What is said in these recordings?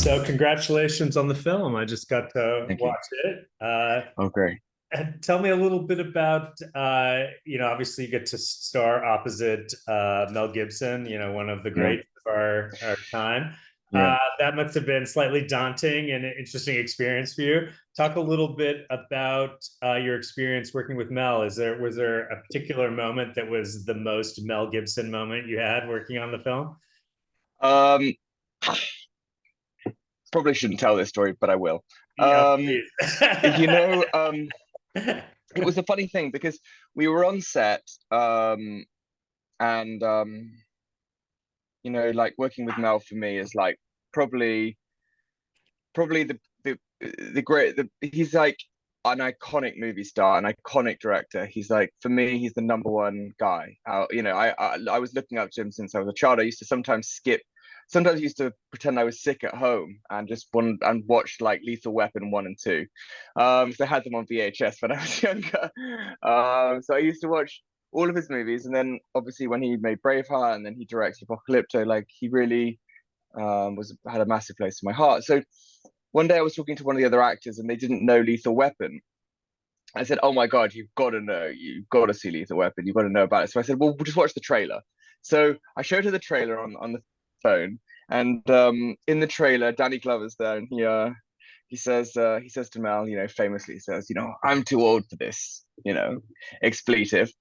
So congratulations on the film. I just got to Thank you. watch it. Oh, great. And tell me a little bit about, obviously you get to star opposite Mel Gibson, one of the Yeah, greats of our time. yeah. That must have been slightly daunting and an interesting experience for you. Talk a little bit about your experience working with Mel. Was there a particular moment that was the most Mel Gibson moment you had working on the film? Um, Probably shouldn't tell this story, but I will. Yeah, Um, please. you know, it was a funny thing because we were on set, and like working with Mel for me is like probably probably the great he's like an iconic movie star, an iconic director. He's like for me, he's the number one guy. I was looking up to him since I was a child. I used to sometimes used to pretend I was sick at home and just watch like Lethal Weapon 1 and 2. So I had them on VHS when I was younger. So I used to watch all of his movies, and then obviously when he made Braveheart and then he directed Apocalypto, like he really was had a massive place in my heart. So one day I was talking to one of the other actors and they didn't know Lethal Weapon. I said, "Oh my God, you've got to know, you've got to see Lethal Weapon, you've got to know about it." So I said, "Well, we'll just watch the trailer." So I showed her the trailer on the phone, and in the trailer, Danny Glover's there, and he says to Mel, famously says, "I'm too old for this," expletive,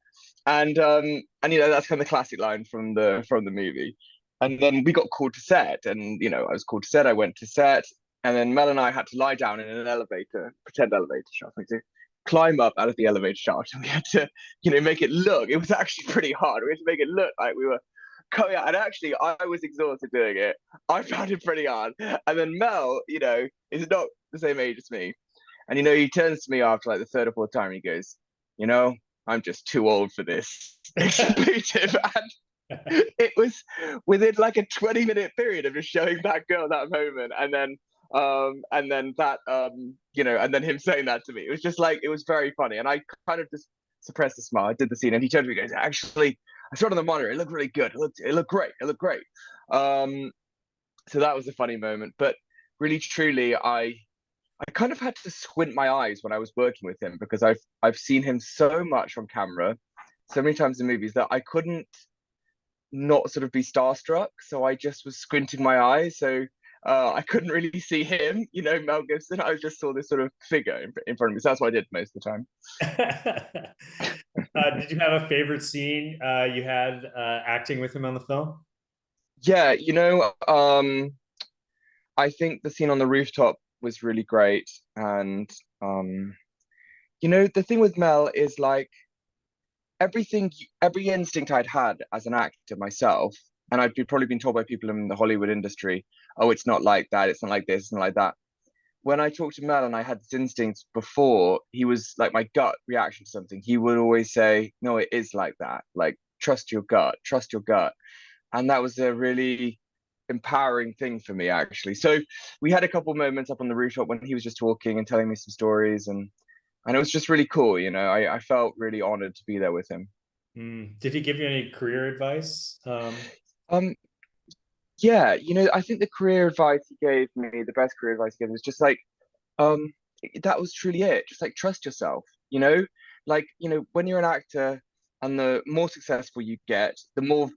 and that's kind of the classic line from the movie. And then we got called to set, and I was called to set. I went to set, and then Mel and I had to lie down in an elevator, pretend elevator shaft, like to climb up out of the elevator shaft, and we had to, make it look. It was actually pretty hard. We had to make it look like we were coming out. And actually, I was exhausted doing it. I found it pretty hard. And then Mel, is not the same age as me, and he turns to me after like the third or fourth time, and he goes, you know, I'm just too old for this expletive. And it was within like a 20-minute period of just showing that girl that moment, and then him saying that to me. It was just like it was very funny, and I kind of just suppressed a smile. I did the scene, and he turned to me and goes, "Actually, I saw it on the monitor. It looked really good. It looked great. It looked great." Um, so that was a funny moment, but really, truly, I kind of had to squint my eyes when I was working with him because I've seen him so much on camera, so many times in movies that I couldn't not sort of be starstruck. So I just was squinting my eyes. So I couldn't really see him, Mel Gibson. I just saw this sort of figure in front of me. So that's what I did most of the time. Did you have a favorite scene you had acting with him on the film? Yeah, I think the scene on the rooftop was really great. And um, the thing with Mel is like every instinct I'd had as an actor myself, and probably been told by people in the Hollywood industry, oh, it's not like that, it's not like this, it's not like that. When I talked to Mel and I had this instinct before, he was like my gut reaction to something. He would always say, "No, it is like that. Like trust your gut, trust your gut," and that was a really empowering thing for me actually. So we had a couple moments up on the rooftop when he was just talking and telling me some stories, and it was just really cool. I felt really honored to be there with him. Did he give you any career advice? Um, yeah, I think the career advice he gave me, the best career advice he gave me was just like, um, that was truly it. Just like trust yourself, like, when you're an actor and the more successful you get, the more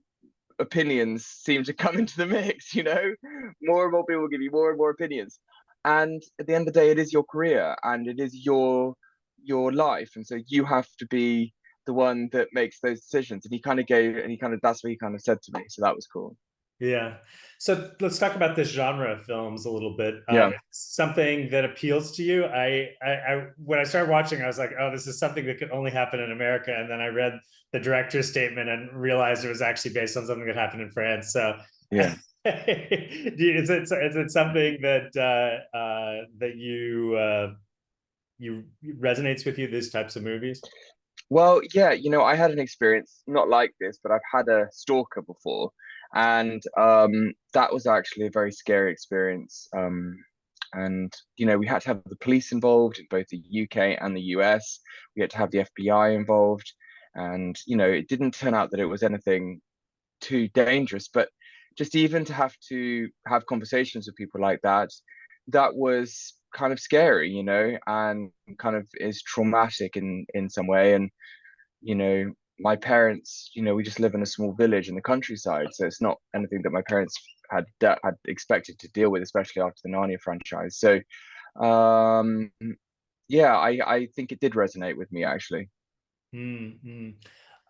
opinions seem to come into the mix, more and more people will give you more and more opinions. And at the end of the day, it is your career and it is your life. And so you have to be the one that makes those decisions. And that's what he kind of said to me. So that was cool. Yeah. So let's talk about this genre of films a little bit. Yeah. Something that appeals to you. When I started watching, I was like, oh, this is something that could only happen in America. And then I read the director's statement and realized it was actually based on something that happened in France. So Yeah. is it something that that you resonates with you, these types of movies? Well, yeah, I had an experience not like this, but I've had a stalker before, and that was actually a very scary experience. And we had to have the police involved in both the UK and the US. We had to have the FBI involved, and it didn't turn out that it was anything too dangerous. But just even to have conversations with people like that, that was kind of scary, and kind of is traumatic in some way. And my parents, we just live in a small village in the countryside, so it's not anything that my parents had expected to deal with, especially after the Narnia franchise. So um yeah, I think it did resonate with me, actually. Mm-hmm.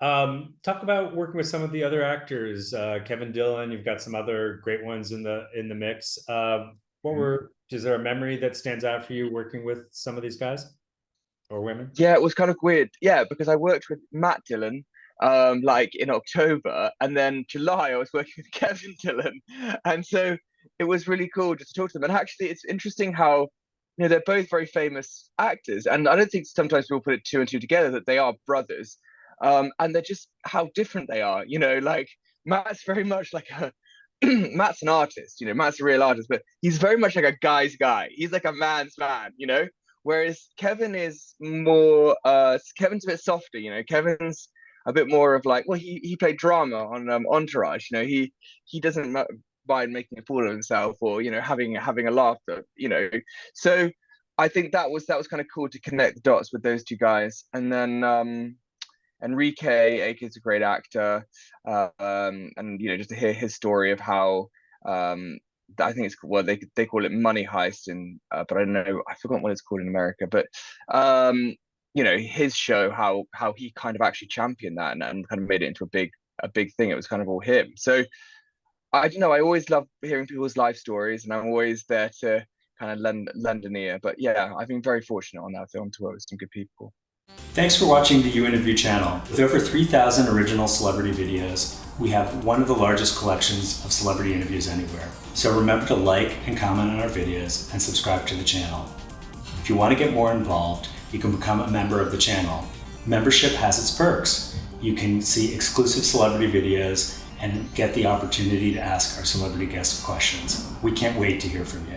Talk about working with some of the other actors, Kevin Dillon. You've got some other great ones in the mix. Is there a memory that stands out for you working with some of these guys or women? Yeah, it was kind of weird. Yeah, because I worked with Matt Dillon like in October, and then July I was working with Kevin Dillon. And so it was really cool just to talk to them. And actually it's interesting how they're both very famous actors, and I don't think sometimes people put it two and two together that they are brothers. And they're just how different they are, like Matt's very much like a Matt's an artist, Matt's a real artist, but he's very much like a guy's guy. He's like a man's man. Whereas Kevin is more Kevin's a bit softer, Kevin's a bit more of like, well, he played drama on Entourage, he doesn't mind making a fool of himself, or having a laughter. So I think that was kind of cool to connect the dots with those two guys. And then Enrique Ake's a great actor, and just to hear his story of how I think it's, well, they call it Money Heist in, but I don't know, I forgot what it's called in America. But his show, how he kind of actually championed that, and kind of made it into a big thing. It was kind of all him. So I don't know. I always love hearing people's life stories, and I'm always there to kind of lend an ear. But yeah, I've been very fortunate on that film to work with some good people. Thanks for watching the You Interview channel. With over 3,000 original celebrity videos, we have one of the largest collections of celebrity interviews anywhere. So remember to like and comment on our videos and subscribe to the channel. If you want to get more involved, you can become a member of the channel. Membership has its perks. You can see exclusive celebrity videos and get the opportunity to ask our celebrity guests questions. We can't wait to hear from you.